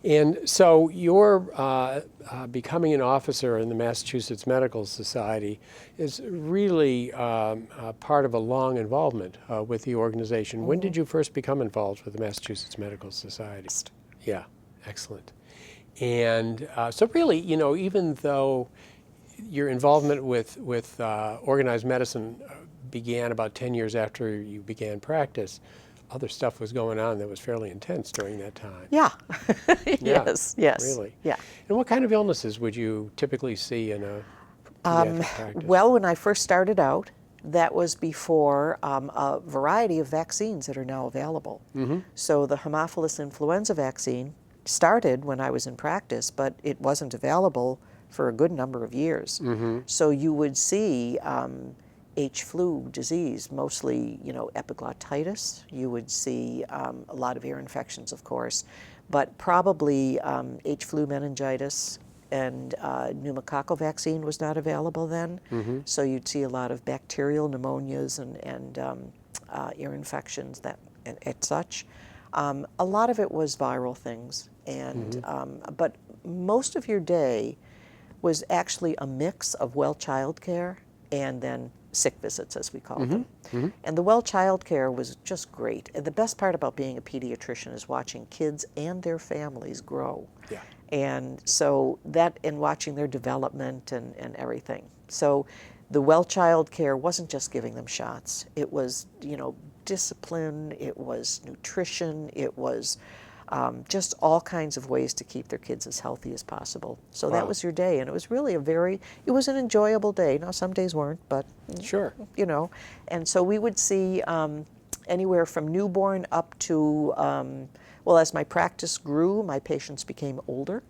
And so you're becoming an officer in the Massachusetts Medical Society is really part of a long involvement with the organization. When did you first become involved with the Massachusetts Medical Society? Yeah, excellent. And so really, even though your involvement with organized medicine began about 10 years after you began practice, other stuff was going on that was fairly intense during that time. Yeah. Yeah, Yes. really. Yeah. And what kind of illnesses would you typically see in a pediatric practice? Well, when I first started out, that was before a variety of vaccines that are now available. So the Haemophilus influenza vaccine started when I was in practice, but it wasn't available for a good number of years. So you would see H. flu disease, mostly, epiglottitis. You would see a lot of ear infections, of course, but probably H. flu meningitis and pneumococcal vaccine was not available then. So you'd see a lot of bacterial pneumonias and ear infections and such. A lot of it was viral things, and but most of your day was actually a mix of well child care and then sick visits, as we call them. And the well child care was just great. And the best part about being a pediatrician is watching kids and their families grow. Yeah. And so that, and watching their development and everything. So the well child care wasn't just giving them shots. It was, discipline, it was nutrition, it was just all kinds of ways to keep their kids as healthy as possible. So that was your day, and it was really it was an enjoyable day. Now, some days weren't, but, Sure. And so we would see anywhere from newborn up to, well, as my practice grew, my patients became older.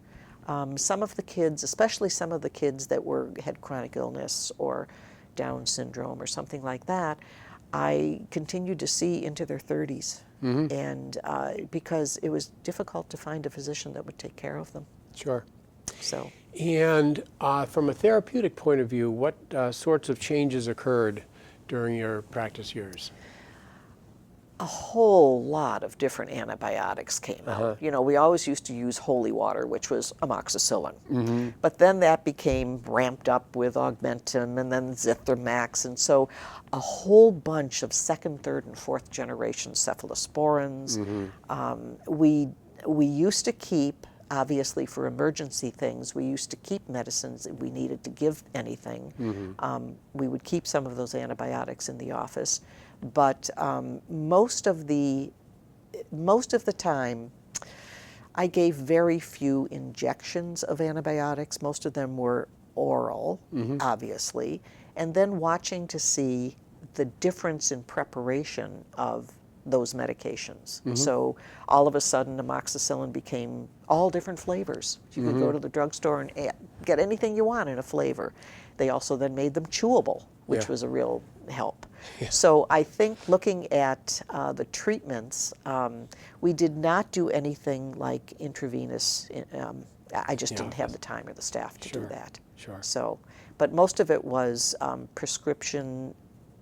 Some of the kids, especially some of the kids that had chronic illness or Down syndrome or something like that, I continued to see into their 30s. And because it was difficult to find a physician that would take care of them. Sure. So. And from a therapeutic point of view, what sorts of changes occurred during your practice years? A whole lot of different antibiotics came out. We always used to use holy water, which was amoxicillin. But then that became ramped up with Augmentin and then Zithromax. And so a whole bunch of second, third, and fourth generation cephalosporins. We used to keep, obviously for emergency things, we used to keep medicines if we needed to give anything. We would keep some of those antibiotics in the office. But most of the time, I gave very few injections of antibiotics. Most of them were oral, obviously, and then watching to see the difference in preparation of those medications. So all of a sudden, amoxicillin became all different flavors. You could go to the drugstore and get anything you want in a flavor. They also then made them chewable, which was a real help. So I think looking at the treatments, we did not do anything like intravenous. I just didn't have the time or the staff to do that. So, but most of it was prescription,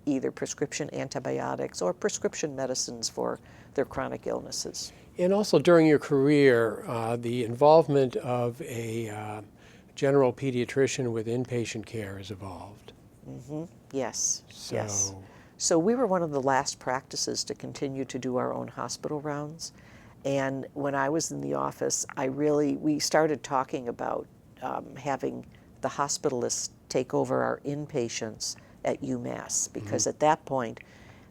either prescription antibiotics or prescription medicines for their chronic illnesses. And also during your career, the involvement of a general pediatrician with inpatient care has evolved. Yes, yes. So we were one of the last practices to continue to do our own hospital rounds. And when I was in the office, we started talking about having the hospitalists take over our inpatients at UMass, because at that point,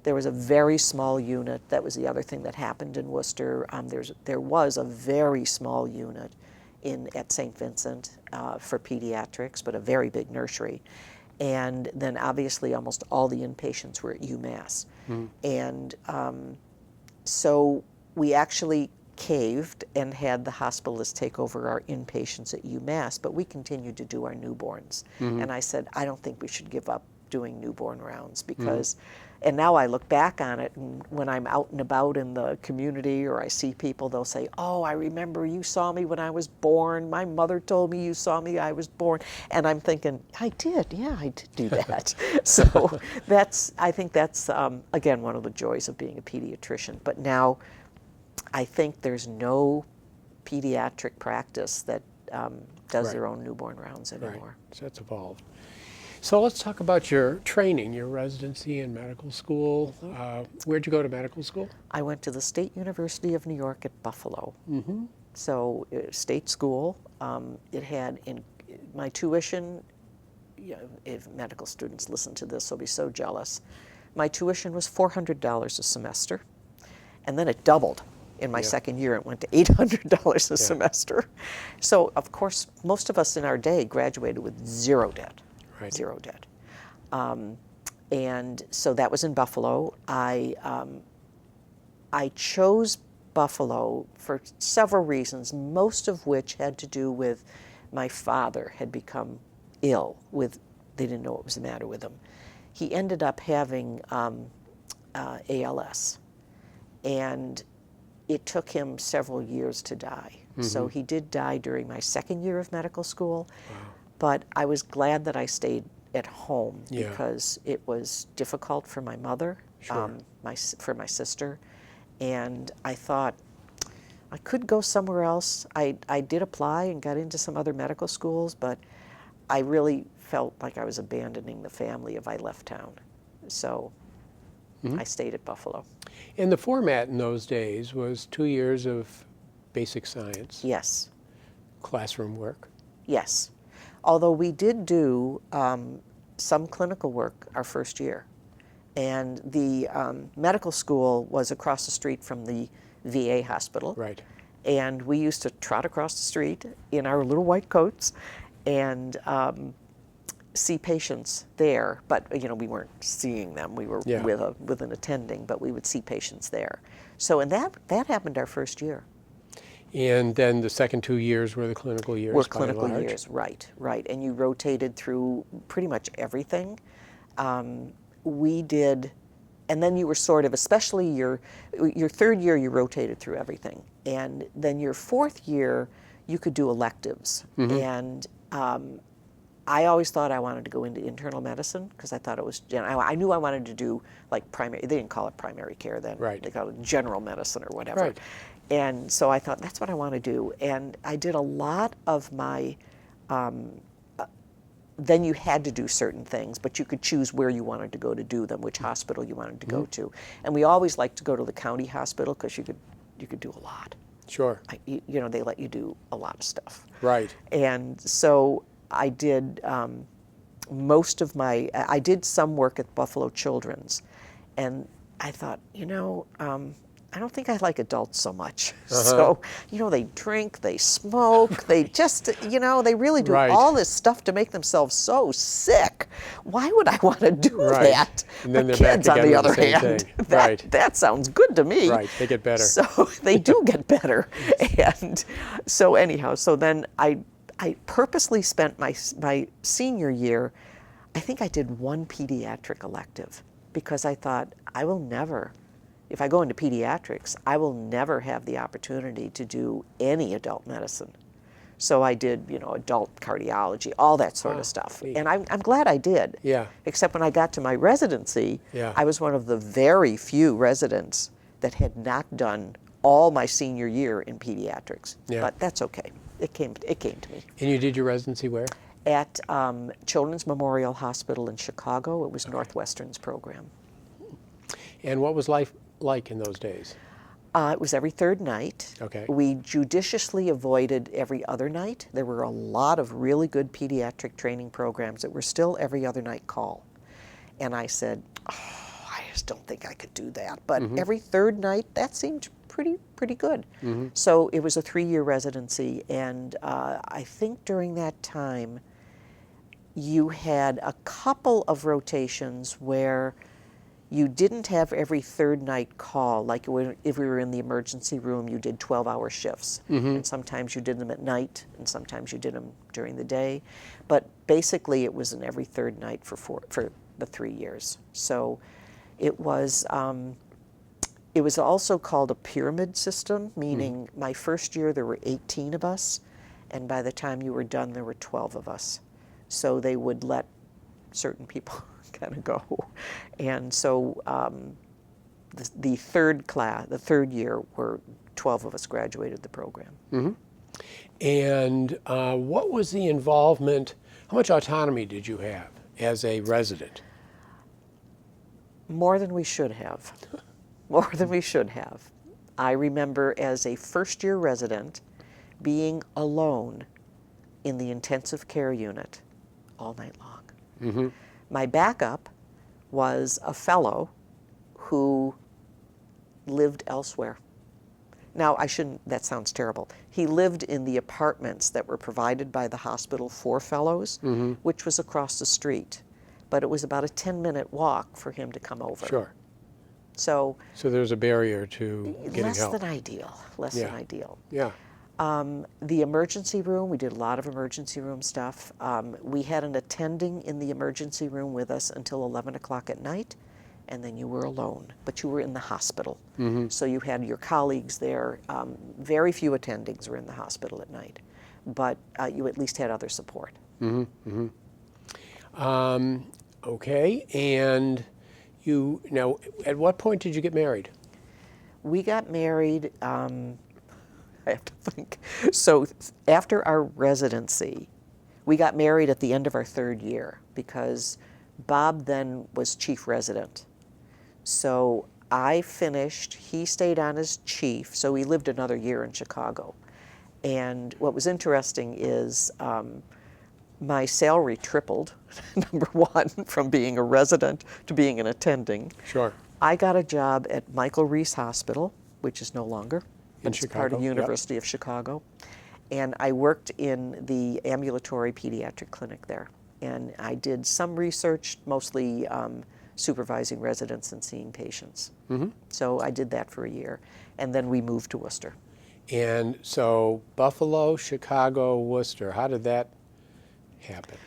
there was a very small unit. That was the other thing that happened in Worcester. There was a very small unit at St. Vincent for pediatrics, but a very big nursery. And then obviously almost all the inpatients were at UMass. And so we actually caved and had the hospitalists take over our inpatients at UMass, but we continued to do our newborns. And I said, I don't think we should give up doing newborn rounds because, and now I look back on it, and when I'm out and about in the community or I see people, they'll say, oh, I remember you saw me when I was born. My mother told me you saw me, I was born. And I'm thinking, I did do that. So I think that's, again, one of the joys of being a pediatrician. But now I think there's no pediatric practice that does Right. their own newborn rounds Right. anymore. So that's evolved. So let's talk about your training, your residency in medical school. Where'd you go to medical school? I went to the State University of New York at Buffalo. Mm-hmm. So state school. It had my tuition. You know, if medical students listen to this, they'll be so jealous. My tuition was $400 a semester, and then it doubled. In my Yeah. second year, it went to $800 a Yeah. semester. So, of course, most of us in our day graduated with zero debt. Right. Zero debt. And so that was in Buffalo. I chose Buffalo for several reasons, most of which had to do with my father had become ill with, they didn't know what was the matter with him. He ended up having ALS, and it took him several years to die. So he did die during my second year of medical school, but I was glad that I stayed at home Yeah. because it was difficult for my mother, Sure. for my sister, and I thought I could go somewhere else. I did apply and got into some other medical schools, but I really felt like I was abandoning the family if I left town. So I stayed at Buffalo. And the format in those days was 2 years of basic science, Yes, classroom work. yes. Although we did do some clinical work our first year. And the medical school was across the street from the VA hospital. Right. And we used to trot across the street in our little white coats and see patients there. But, you know, we weren't seeing them. We were Yeah. with an attending, but we would see patients there. So, and that happened our first year. And then the second 2 years were the clinical years. Were by and clinical large. years, right. And you rotated through pretty much everything. We did, and then you were sort of, especially your third year, you rotated through everything. And then your fourth year, you could do electives. And I always thought I wanted to go into internal medicine because I thought it was, I knew I wanted to do like primary, they didn't call it primary care then. Right. They called it general medicine or whatever. Right. And so I thought, that's what I want to do. And I did a lot of my, then you had to do certain things, but you could choose where you wanted to go to do them, which hospital you wanted to go to. And we always liked to go to the county hospital because you could do a lot. Sure. You know, they let you do a lot of stuff. Right. And so I did I did some work at Buffalo Children's, and I thought, you know, I don't think I like adults so much. So, you know, they drink, they smoke, they just, you know, they really do Right. all this stuff to make themselves so sick. Why would I want to do Right. that? And then The they're back kids, on again the with the other same hand, thing. Right. that sounds good to me. Right. They get better. So they do get better. And so anyhow, so then I purposely spent my senior year, I think I did one pediatric elective because I thought I will never, if I go into pediatrics, I will never have the opportunity to do any adult medicine. So I did, you know, adult cardiology, all that sort Wow, of stuff. neat. And I'm glad I did. Yeah. Except when I got to my residency, Yeah. I was one of the very few residents that had not done all my senior year in pediatrics. Yeah. But that's okay. It came to me. And you did your residency where? At Children's Memorial Hospital in Chicago. It was Northwestern's program. And what was life like in those days? It was every third night. Okay. We judiciously avoided every other night. There were a lot of really good pediatric training programs that were still every other night call. And I said, I just don't think I could do that. But every third night, that seemed pretty good. So it was a 3-year residency, and I think during that time, you had a couple of rotations where you didn't have every third night call. Like if we were in the emergency room, you did 12-hour shifts. And sometimes you did them at night, and sometimes you did them during the day. But basically, it was an every third night for the 3 years. So it was also called a pyramid system, meaning my first year there were 18 of us, and by the time you were done, there were 12 of us. So they would let certain people kind of go. And so the third year were 12 of us graduated the program. And what was the involvement, how much autonomy did you have as a resident? More than we should have. More than we should have. I remember as a first-year resident being alone in the intensive care unit all night long. My backup was a fellow who lived elsewhere. Now, I shouldn't, that sounds terrible. He lived in the apartments that were provided by the hospital for fellows, which was across the street. But it was about a 10-minute walk for him to come over. Sure. So there's a barrier to getting less help. than ideal, less than ideal. Yeah. The emergency room, we did a lot of emergency room stuff. We had an attending in the emergency room with us until 11 o'clock at night, and then you were alone, but you were in the hospital. So you had your colleagues there. Very few attendings were in the hospital at night, but you at least had other support. Okay, and now, at what point did you get married? We got married, I have to think. So after our residency, we got married at the end of our 3rd year because Bob then was chief resident. So I finished, he stayed on as chief, so we lived another year in Chicago. And what was interesting is my salary tripled, number one, from being a resident to being an attending. Sure. I got a job at Michael Reese Hospital, which is no longer. In It's part of Chicago, University of Chicago. And I worked in the ambulatory pediatric clinic there. And I did some research, mostly supervising residents and seeing patients. So I did that for a year. And then we moved to Worcester. And so Buffalo, Chicago, Worcester, how did that happen?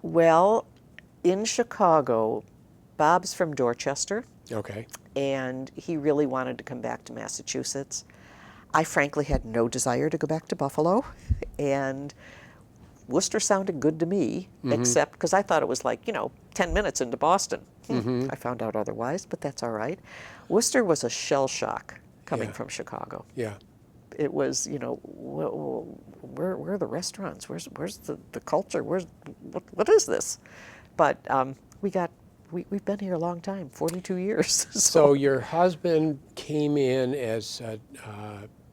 Well, in Chicago, Bob's from Dorchester. Okay. And he really wanted to come back to Massachusetts. I frankly had no desire to go back to Buffalo, and Worcester sounded good to me, except because I thought it was like, 10 minutes into Boston. I found out otherwise, but that's all right. Worcester was a shell shock coming from Chicago. Yeah. It was, where are the restaurants? Where's the culture? What is this? But we've been here a long time, 42 years. So your husband came in as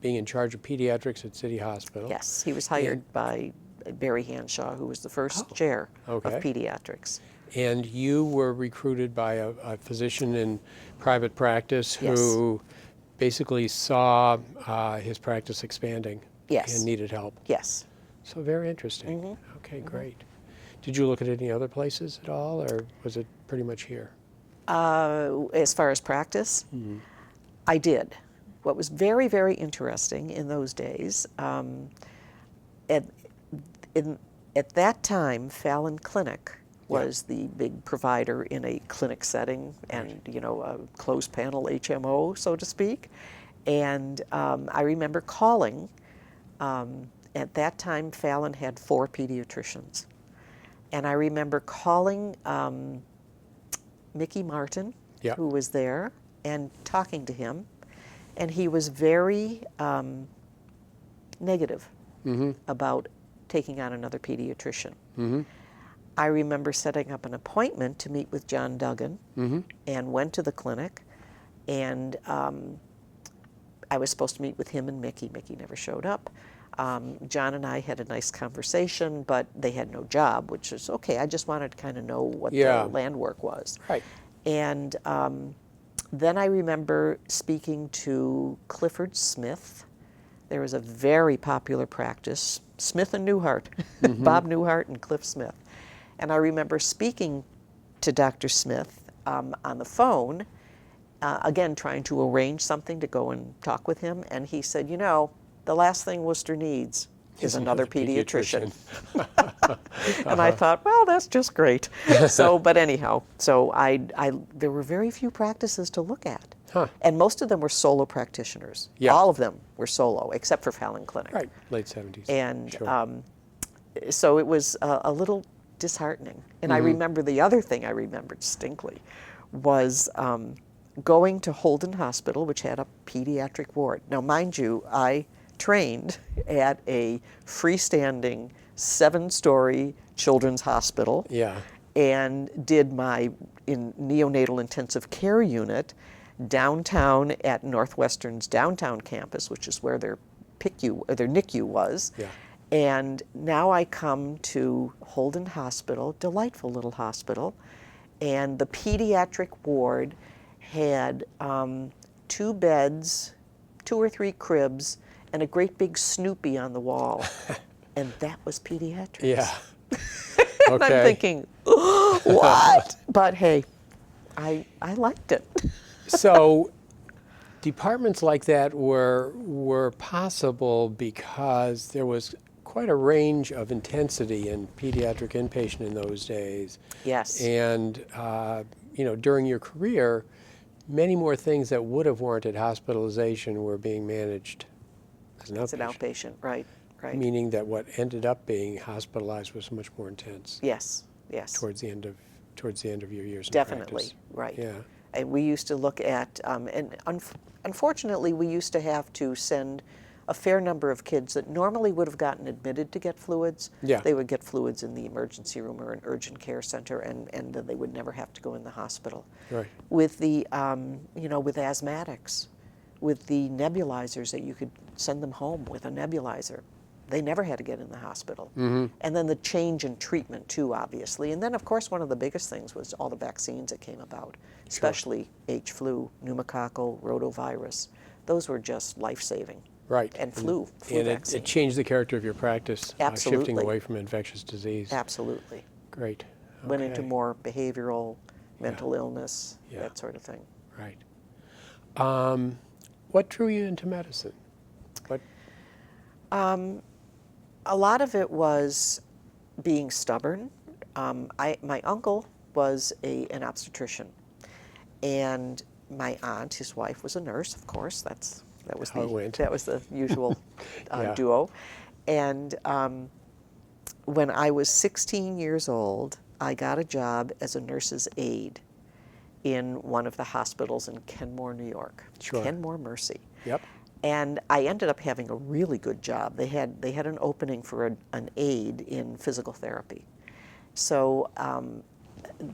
being in charge of pediatrics at City Hospital. Yes, he was hired by Barry Hanshaw, who was the first chair of pediatrics. And you were recruited by a physician in private practice who basically saw his practice expanding and needed help. Yes. So very interesting. Okay, great. Did you look at any other places at all, or was it pretty much here? As far as practice, I did. What was very, very interesting in those days, at that time, Fallon Clinic was the big provider in a clinic setting and, a closed panel HMO, so to speak. And I remember calling, at that time, Fallon had 4 pediatricians. And I remember calling Mickey Martin, who was there, and talking to him. And he was very negative about taking on another pediatrician. I remember setting up an appointment to meet with John Duggan and went to the clinic. And I was supposed to meet with him and Mickey. Mickey never showed up. John and I had a nice conversation, but they had no job, which is okay. I just wanted to kind of know what the land work was. Right. And then I remember speaking to Clifford Smith. There was a very popular practice, Smith and Newhart, Bob Newhart and Cliff Smith. And I remember speaking to Dr. Smith on the phone, again, trying to arrange something to go and talk with him. And he said, the last thing Worcester needs is another pediatrician. And I thought, well, that's just great. But anyhow, there were very few practices to look at. And most of them were solo practitioners. All of them were solo, except for Fallon Clinic. Right, late 70s. And so it was a little disheartening. And I remember the other thing I remembered distinctly was going to Holden Hospital, which had a pediatric ward. Now, mind you, I trained at a freestanding 7-story children's hospital. Yeah. And did my neonatal intensive care unit downtown at Northwestern's downtown campus, which is where their NICU was. Yeah. And now I come to Holden Hospital, delightful little hospital, and the pediatric ward had 2 beds, 2 or 3 cribs, and a great big Snoopy on the wall. And that was pediatrics. Yeah. And Okay. I'm thinking, what? But hey, I liked it. So departments like that were possible because there was quite a range of intensity in pediatric inpatient in those days. Yes. And during your career, many more things that would have warranted hospitalization were being managed as an outpatient. It's an outpatient, right. Right. Meaning that what ended up being hospitalized was much more intense. Yes. Yes. Towards the end of your years in Definitely. practice. Right. Yeah. And we used to look at, unfortunately, we used to have to send a fair number of kids that normally would have gotten admitted to get fluids. Yeah. They would get fluids in the emergency room or an urgent care center, and then they would never have to go in the hospital. Right. With the, with asthmatics, with the nebulizers that you could send them home with a nebulizer. They never had to get in the hospital. Mm-hmm. And then the change in treatment too, obviously. And then, of course, one of the biggest things was all the vaccines that came about, especially H-flu, pneumococcal, rotavirus. Those were just life-saving. Right. And flu and vaccine. it changed the character of your practice, shifting Absolutely. away from infectious disease. Absolutely. Great. Went into Okay. more behavioral, mental illness, Yeah. that sort of thing. Right. What drew you into medicine? What? A lot of it was being stubborn. My uncle was an obstetrician, and my aunt, his wife, was a nurse. Of course, that was How it went. that was the usual Yeah. duo. And when I was 16 years old, I got a job as a nurse's aide in one of the hospitals in Kenmore, New York. Sure. Kenmore Mercy. Yep. And I ended up having a really good job. They had an opening for an aide in physical therapy. So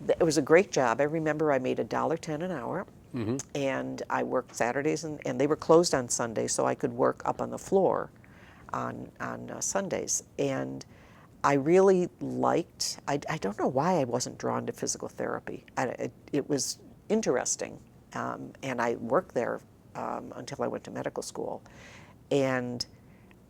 it was a great job. I remember I made $1.10 an hour, Mm-hmm. and I worked Saturdays, and they were closed on Sundays, so I could work up on the floor on Sundays. And I really liked, I don't know why I wasn't drawn to physical therapy. It was interesting, and I worked there until I went to medical school. And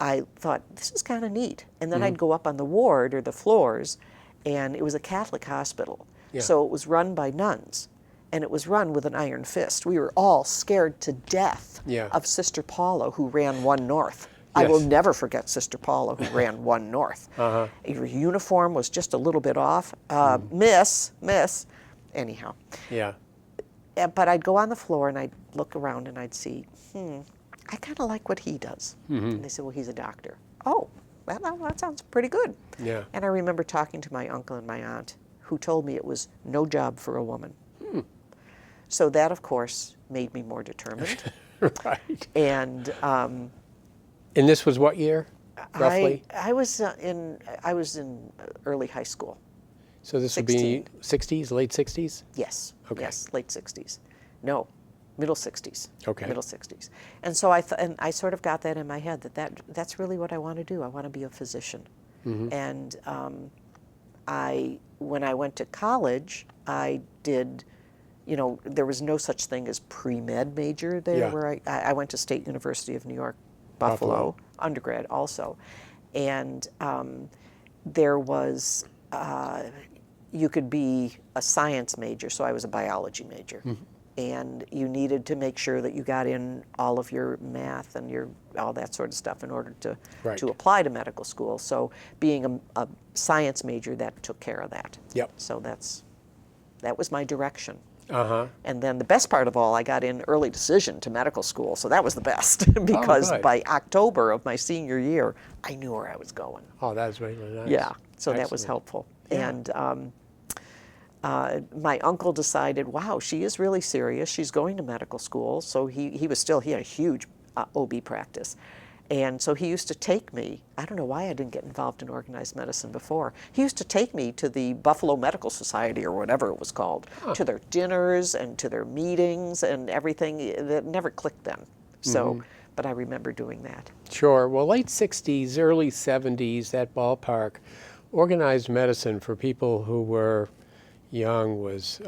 I thought, this is kind of neat. And then I'd go up on the ward or the floors, and it was a Catholic hospital. Yeah. So it was run by nuns, and it was run with an iron fist. We were all scared to death Yeah. of Sister Paula, who ran 1 North. I will Yes. never forget Sister Paula, who ran 1 North. Uh-huh. Her uniform was just a little bit off. Miss, anyhow. Yeah. But I'd go on the floor and I'd look around and I'd see, I kind of like what he does. And they said, well, he's a doctor. Oh, well, that sounds pretty good. Yeah. And I remember talking to my uncle and my aunt, who told me it was no job for a woman. So that, of course, made me more determined. Right. And And this was what year, roughly? I was in early high school. So this would be 60s, late 60s? Yes. Okay. Yes, late 60s. No, middle 60s. Okay. Middle 60s. And so I sort of got that in my head that's really what I want to do. I want to be a physician. And when I went to college, I did, there was no such thing as pre-med major there. Yeah. Where I went to State University of New York, Buffalo, undergrad also. And there was, you could be a science major, so I was a biology major. And you needed to make sure that you got in all of your math and all that sort of stuff in order to Right. apply to medical school. So being a science major, that took care of that. Yep. So that was my direction. Uh-huh. And then the best part of all, I got in early decision to medical school, so that was the best because good. by October of my senior year, I knew where I was going. Oh, that's really nice. Yeah, so that was Excellent. helpful. Yeah. And my uncle decided, wow, she is really serious. She's going to medical school. So he had a huge OB practice. And so he used to take me, I don't know why I didn't get involved in organized medicine before. He used to take me to the Buffalo Medical Society or whatever it was called, to their dinners and to their meetings and everything. That never clicked then. So, but I remember doing that. Sure. Well, late 60s, early 70s, that ballpark, organized medicine for people who were young was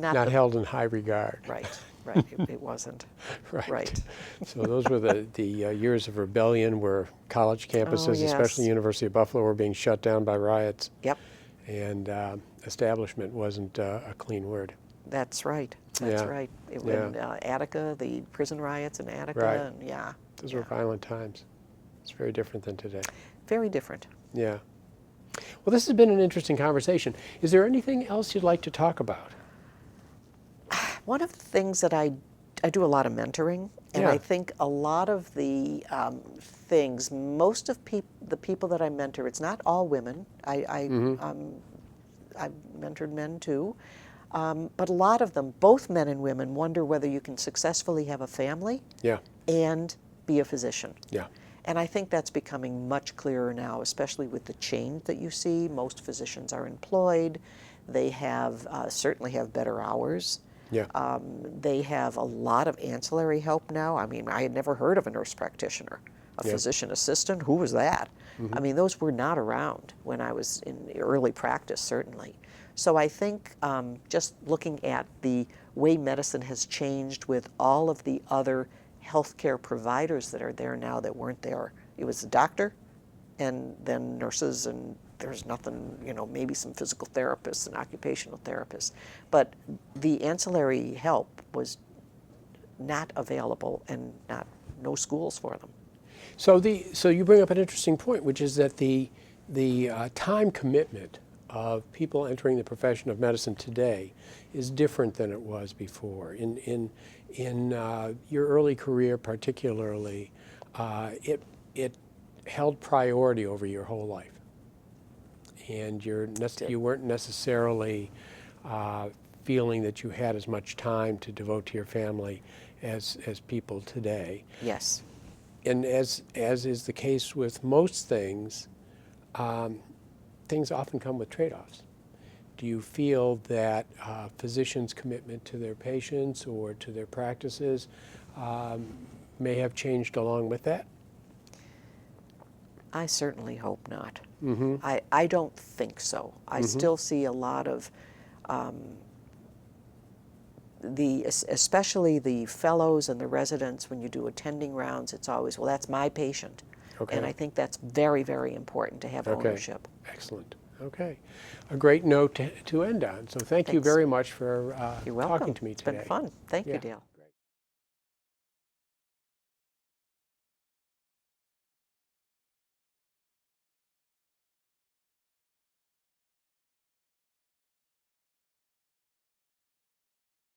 not held in high regard. Right, right. It wasn't. Right. So those were the years of rebellion where college campuses, yes. especially the University of Buffalo, were being shut down by riots. Yep. And establishment wasn't a clean word. That's right. That's right. It was Attica, the prison riots in Attica. Right. And Those were violent times. It's very different than today. Very different. Yeah. Well, this has been an interesting conversation. Is there anything else you'd like to talk about? One of the things that I do a lot of mentoring, and I think a lot of the things, most of the people that I mentor, it's not all women. I've mentored men too, but a lot of them, both men and women, wonder whether you can successfully have a family and be a physician. Yeah. And I think that's becoming much clearer now, especially with the change that you see. Most physicians are employed. They have certainly have better hours. Yeah. They have a lot of ancillary help now. I mean, I had never heard of a nurse practitioner, a physician assistant. Who was that? I mean, those were not around when I was in early practice, certainly. So I think just looking at the way medicine has changed with all of the other healthcare providers that are there now that weren't there. It was a doctor and then nurses, and there's nothing, maybe some physical therapists and occupational therapists. But the ancillary help was not available and no schools for them. So you bring up an interesting point, which is that the time commitment of people entering the profession of medicine today is different than it was before. In your early career, particularly, it held priority over your whole life, and you weren't necessarily feeling that you had as much time to devote to your family as people today. Yes. And as is the case with most things, things often come with trade-offs. Do you feel that physicians' commitment to their patients or to their practices may have changed along with that? I certainly hope not. I don't think so. I still see a lot of especially the fellows and the residents, when you do attending rounds, it's always, well, that's my patient. Okay. And I think that's very, very important to have ownership. Excellent. Okay. A great note to end on. So thank you very much for You're welcome. talking to me today. It's been fun. Thank you, Dale.